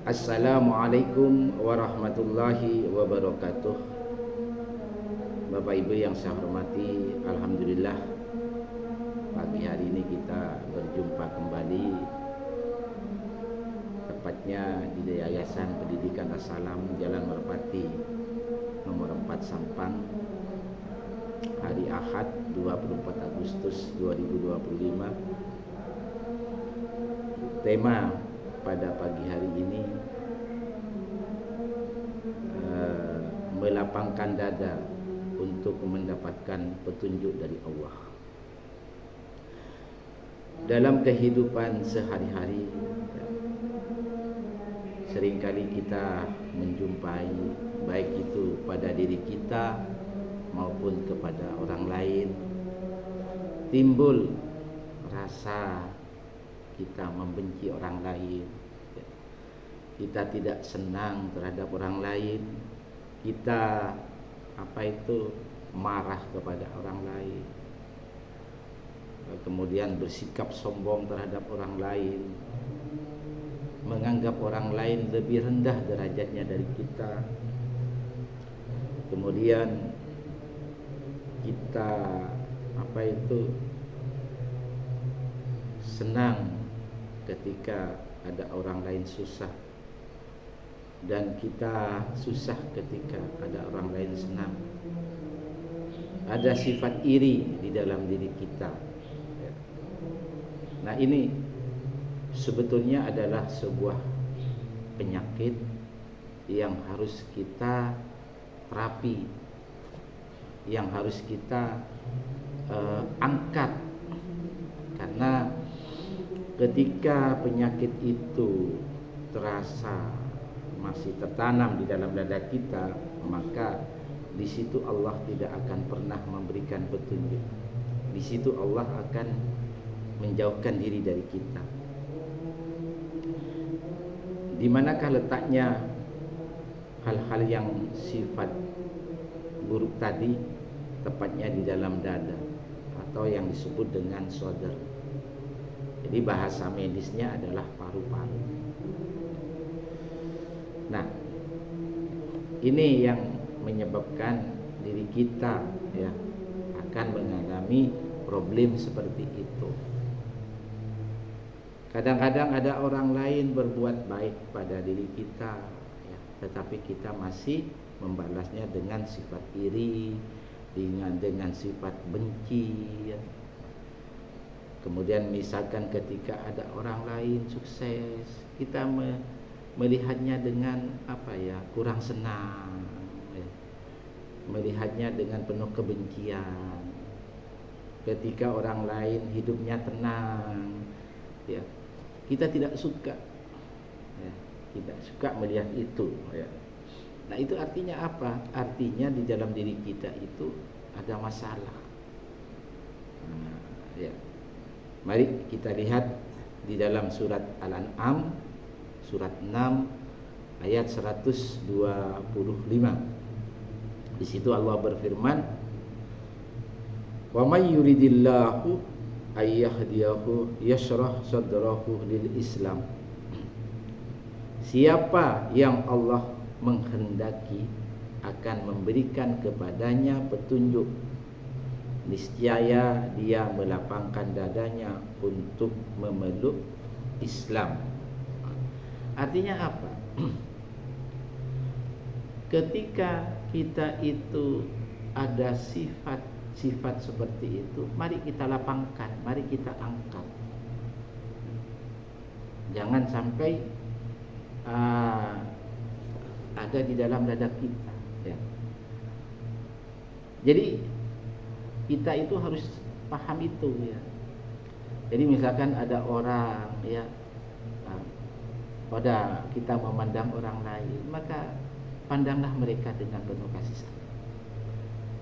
Assalamualaikum warahmatullahi wabarakatuh. Bapak Ibu yang saya hormati, alhamdulillah pagi hari ini kita berjumpa kembali, tepatnya di Yayasan Pendidikan As-Salam Jalan Merpati nomor 4 Sampang, hari Ahad 24 Agustus 2025. Tema pada pagi hari ini melapangkan dada untuk mendapatkan petunjuk dari Allah. Dalam kehidupan sehari-hari, seringkali kita menjumpai, baik itu pada diri kita maupun kepada orang lain, timbul rasa kita membenci orang lain, kita tidak senang terhadap orang lain, kita marah kepada orang lain, kemudian bersikap sombong terhadap orang lain, menganggap orang lain lebih rendah derajatnya dari kita. Kemudian kita senang ketika ada orang lain susah, dan kita susah ketika ada orang lain senang. Ada sifat iri di dalam diri kita. Nah, ini sebetulnya adalah sebuah penyakit yang harus kita terapi, yang harus kita angkat. Karena ketika penyakit itu terasa masih tertanam di dalam dada kita, maka di situ Allah tidak akan pernah memberikan petunjuk. Di situ Allah akan menjauhkan diri dari kita. Di manakah letaknya hal-hal yang sifat buruk tadi? Tepatnya di dalam dada, atau yang disebut dengan sodar. Jadi bahasa medisnya adalah paru-paru. Nah, ini yang menyebabkan diri kita akan mengalami problem seperti itu. Kadang-kadang ada orang lain berbuat baik pada diri kita, tetapi kita masih membalasnya dengan sifat iri, dengan sifat benci. Kemudian misalkan ketika ada orang lain sukses, kita melihatnya dengan kurang senang, melihatnya dengan penuh kebencian. Ketika orang lain hidupnya tenang, kita tidak suka, tidak suka melihat itu. Nah, itu artinya apa? Artinya di dalam diri kita itu ada masalah. Mari kita lihat di dalam surat Al-An'am, surat 6 ayat 125. Di situ Allah berfirman, "Wa may yuridillahu ayyahdiyahu yashrah sadrahu lil Islam." Siapa yang Allah menghendaki akan memberikan kepadanya petunjuk, niscaya dia melapangkan dadanya untuk memeluk Islam. Artinya apa? Ketika kita itu ada sifat seperti itu, mari kita lapangkan, mari kita angkat. Jangan sampai ada di dalam dada kita. Jadi kita itu harus paham itu. Jadi misalkan ada orang pada kita memandang orang lain, maka pandanglah mereka dengan penuh kasih sayang.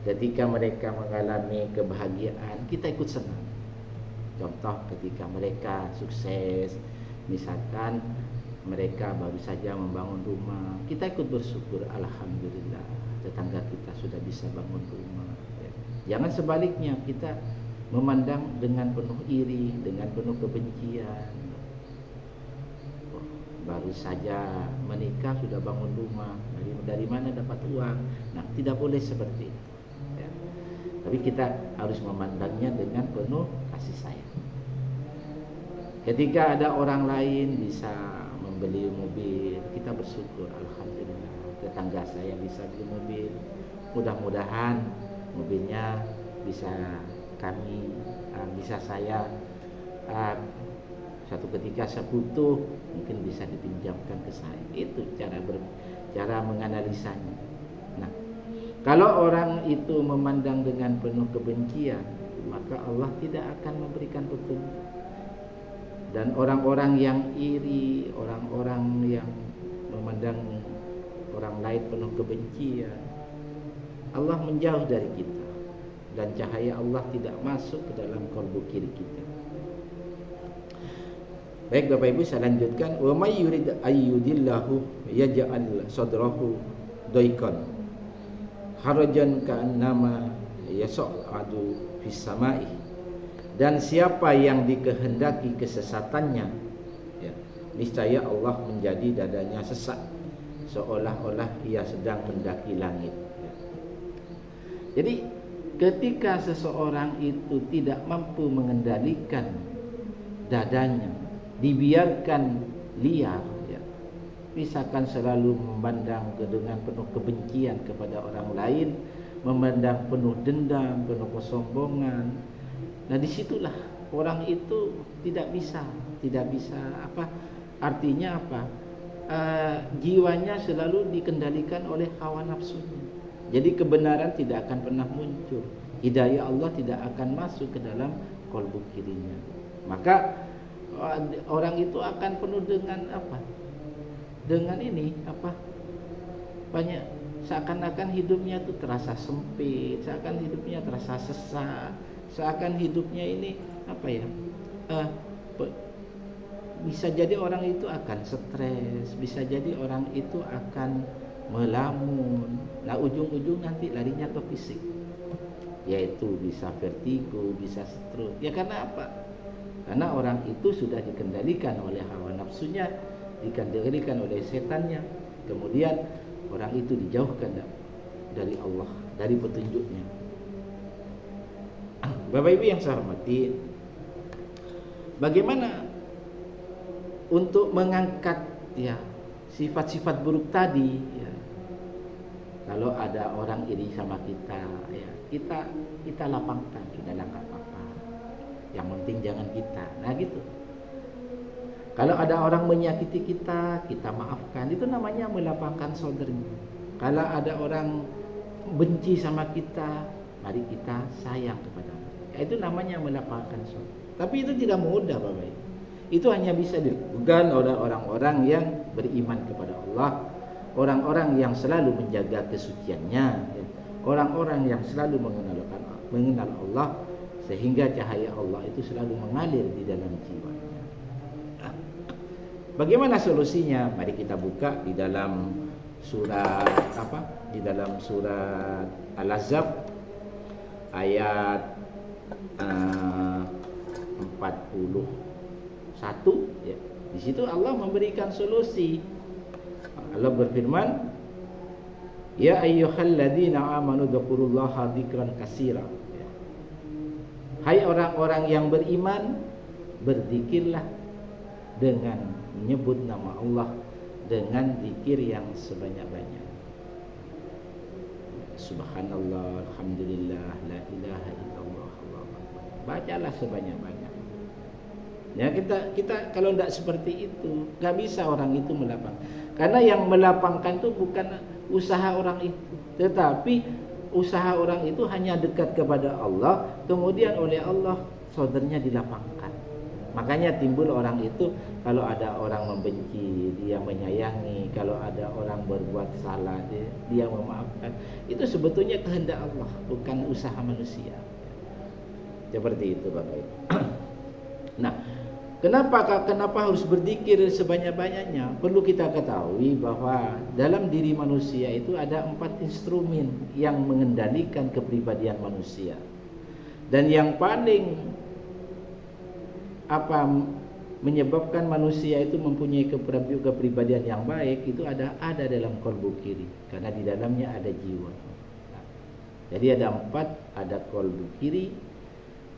Ketika mereka mengalami kebahagiaan, kita ikut senang. Contoh ketika mereka sukses, misalkan mereka baru saja membangun rumah, kita ikut bersyukur, alhamdulillah tetangga kita sudah bisa bangun rumah. Jangan sebaliknya, kita memandang dengan penuh iri, dengan penuh kebencian. baru saja menikah sudah bangun rumah, dari mana dapat uang. Nah, tidak boleh seperti itu ya. Tapi kita harus memandangnya dengan penuh kasih sayang. Ketika ada orang lain bisa membeli mobil, kita bersyukur, alhamdulillah tetangga saya bisa beli mobil. Mudah-mudahan mobilnya bisa bisa saya suatu ketika saya butuh, mungkin bisa dipinjamkan ke saya. Itu cara menganalisanya. Nah, kalau orang itu memandang dengan penuh kebencian, maka Allah tidak akan memberikan petunjuk. Dan orang-orang yang iri, orang-orang yang memandang orang lain penuh kebencian, Allah menjauh dari kita, dan cahaya Allah tidak masuk ke dalam kalbu kiri kita. Baik Bapak Ibu, saya lanjutkan. Wa may yurid ayyudillahu yaj'al sadrahu daiqan harajan ka'annama yas'adu fis sama'i. Dan siapa yang dikehendaki kesesatannya, ya, niscaya Allah menjadi dadanya sesak, seolah-olah ia sedang mendaki langit. Ya. Jadi ketika seseorang itu tidak mampu mengendalikan dadanya, dibiarkan liar, ya, misalkan selalu memandang dengan penuh kebencian kepada orang lain, memandang penuh dendam, penuh kesombongan. Nah, disitulah orang itu tidak bisa apa? Artinya apa? Jiwanya selalu dikendalikan oleh hawa nafsunya. Jadi kebenaran tidak akan pernah muncul. Hidayah Allah tidak akan masuk ke dalam kalbu kirinya. Maka orang itu akan penuh dengan apa? Dengan ini apa? Banyak, seakan-akan hidupnya itu terasa sempit, seakan hidupnya terasa sesak, seakan hidupnya ini apa ya? Bisa jadi orang itu akan stres, bisa jadi orang itu akan melamun. Nah, ujung-ujung nanti larinya ke fisik, yaitu bisa vertigo, bisa stroke. Ya karena apa? Karena orang itu sudah dikendalikan oleh hawa nafsunya, dikendalikan oleh setannya. Kemudian orang itu dijauhkan dari Allah, dari petunjuknya. Bapak Ibu yang saya hormati, bagaimana untuk mengangkat ya sifat-sifat buruk tadi ya. Kalau ada orang iri sama kita ya, kita lapangkan, sudah enggak apa-apa. Yang penting jangan kita. Nah gitu. Kalau ada orang menyakiti kita, kita maafkan. Itu namanya melapangkan saudaranya. Kalau ada orang benci sama kita, mari kita sayang kepada mereka. Itu namanya melapangkan saudara. Tapi itu tidak mudah, Bapak Ibu. Itu hanya bisa dilakukan oleh orang-orang yang beriman kepada Allah, orang-orang yang selalu menjaga kesuciannya, ya. Orang-orang yang selalu mengenal Allah, sehingga cahaya Allah itu selalu mengalir di dalam jiwanya. Bagaimana solusinya? Mari kita buka di dalam surat apa? Di dalam surat Al-Ahzab ayat 41 ya. Di situ Allah memberikan solusi. Allah berfirman, ya ayyuhalladzina amanu dzkurullaha dzikran katsira. Ya. Hai orang-orang yang beriman, berzikirlah dengan menyebut nama Allah dengan zikir yang sebanyak-banyak. Subhanallah, alhamdulillah, la ilaha illallah, Allahu akbar. Bacalah sebanyak-banyak. Ya, kita kalau tidak seperti itu, nggak bisa orang itu melapang. Karena yang melapangkan itu bukan usaha orang itu, tetapi usaha orang itu hanya dekat kepada Allah, kemudian oleh Allah saudaranya dilapangkan. Makanya timbul orang itu, kalau ada orang membenci, dia menyayangi. Kalau ada orang berbuat salah, dia memaafkan. Itu sebetulnya kehendak Allah, bukan usaha manusia. Seperti itu Bapak Ibu. Nah, kenapa harus berzikir sebanyak-banyaknya? Perlu kita ketahui bahwa dalam diri manusia itu ada 4 instrumen yang mengendalikan kepribadian manusia. Dan yang paling menyebabkan manusia itu mempunyai kepribadian yang baik itu ada dalam kolbu kiri, karena di dalamnya ada jiwa. Nah, jadi ada 4, ada kolbu kiri,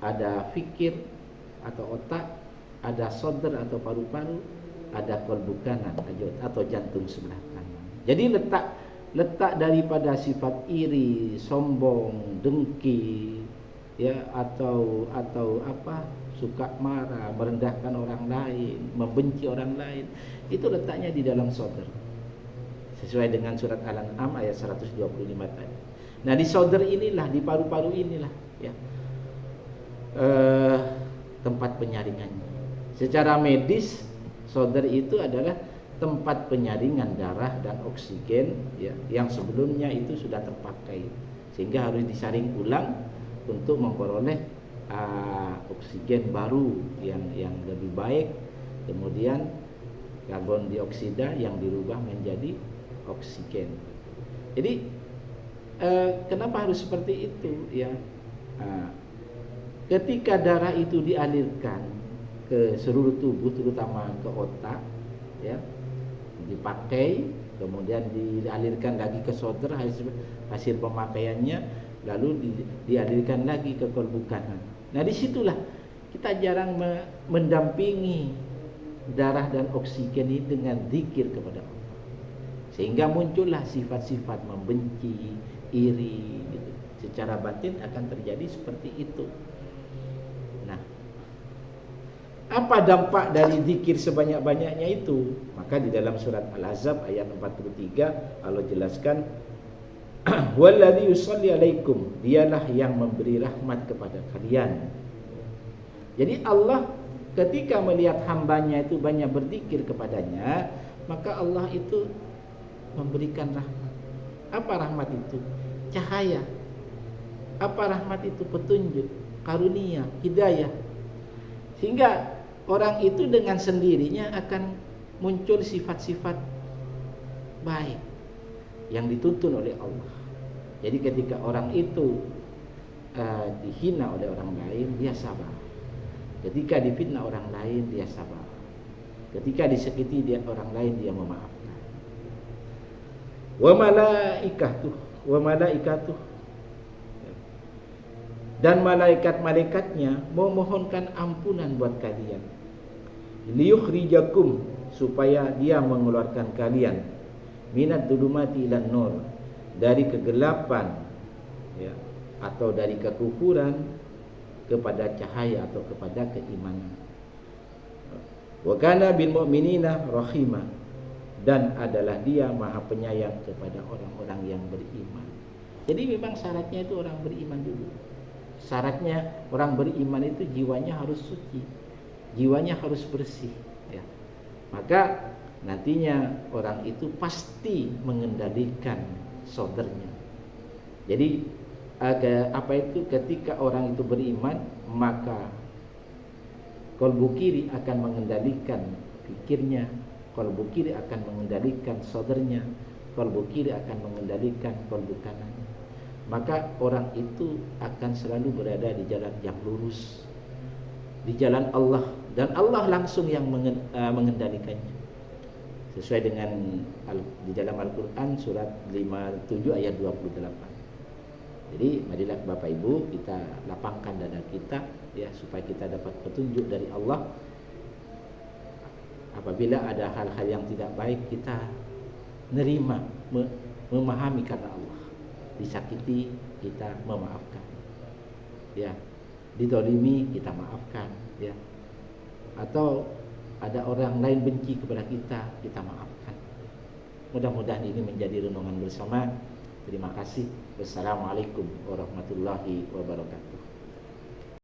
ada fikir atau otak, ada sodr atau paru-paru, ada kolbu kanan atau jantung sebelah kanan. Jadi letak daripada sifat iri, sombong, dengki, ya, atau suka marah, merendahkan orang lain, membenci orang lain, itu letaknya di dalam sodr, sesuai dengan surat Al-An'am ayat 125 tadi. Nah, di sodr inilah, di paru-paru inilah, ya, tempat penyaringannya. Secara medis, sodr itu adalah tempat penyaringan darah dan oksigen, ya, yang sebelumnya itu sudah terpakai, sehingga harus disaring ulang untuk memperoleh oksigen baru yang lebih baik, kemudian karbon dioksida yang dirubah menjadi oksigen. Jadi kenapa harus seperti itu, ya? Ketika darah itu dialirkan ke seluruh tubuh, terutama ke otak, ya, dipakai, kemudian dialirkan lagi ke sodr hasil pemakaiannya, lalu dialirkan lagi ke kolbu kanan. Nah, disitulah kita jarang mendampingi darah dan oksigen ini dengan zikir kepada Allah, sehingga muncullah sifat-sifat membenci, iri, gitu. Secara batin akan terjadi seperti itu. Nah, apa dampak dari zikir sebanyak-banyaknya itu? Maka di dalam surat Al-Ahzab ayat 43 Allah jelaskan, walladzi yusalli alaikum, dialah yang memberi rahmat kepada kalian. Jadi Allah ketika melihat hambanya itu banyak berzikir kepadanya, maka Allah itu memberikan rahmat. Apa rahmat itu? Cahaya. Apa rahmat itu? Petunjuk, karunia, hidayah. Sehingga orang itu dengan sendirinya akan muncul sifat-sifat baik yang dituntun oleh Allah. Jadi ketika orang itu dihina oleh orang lain, dia sabar. Ketika difitnah orang lain, dia sabar. Ketika disakiti orang lain, dia memaafkan. Wa malaikatuh, dan malaikat-malaikatnya memohonkan ampunan buat kalian. Liyukhrijakum, supaya dia mengeluarkan kalian minat dhulumati ilan nur, dari kegelapan, ya, atau dari kekufuran kepada cahaya atau kepada keimanan. Wa kana bil mu'minina rahima, dan adalah dia maha penyayang kepada orang-orang yang beriman. Jadi memang syaratnya itu orang beriman dulu. Syaratnya orang beriman itu jiwanya harus suci, jiwanya harus bersih, ya. Maka nantinya orang itu pasti mengendalikan sodrnya. Jadi ketika orang itu beriman, maka kolbu kiri akan mengendalikan pikirnya, kolbu kiri akan mengendalikan sodrnya, kolbu kiri akan mengendalikan kolbu kanan. Maka orang itu akan selalu berada di jalan yang lurus, di jalan Allah, dan Allah langsung yang mengendalikannya. Sesuai dengan di dalam Al-Quran surat 57 ayat 28. Jadi marilah Bapak Ibu kita lapangkan dada kita, ya, supaya kita dapat petunjuk dari Allah. Apabila ada hal-hal yang tidak baik, kita nerima, memahami karena Allah. Disakiti, kita memaafkan, ya. Didolimi, kita maafkan, ya. Atau ada orang lain benci kepada kita, kita maafkan. Mudah-mudahan ini menjadi renungan bersama. Terima kasih. Wassalamualaikum warahmatullahi wabarakatuh.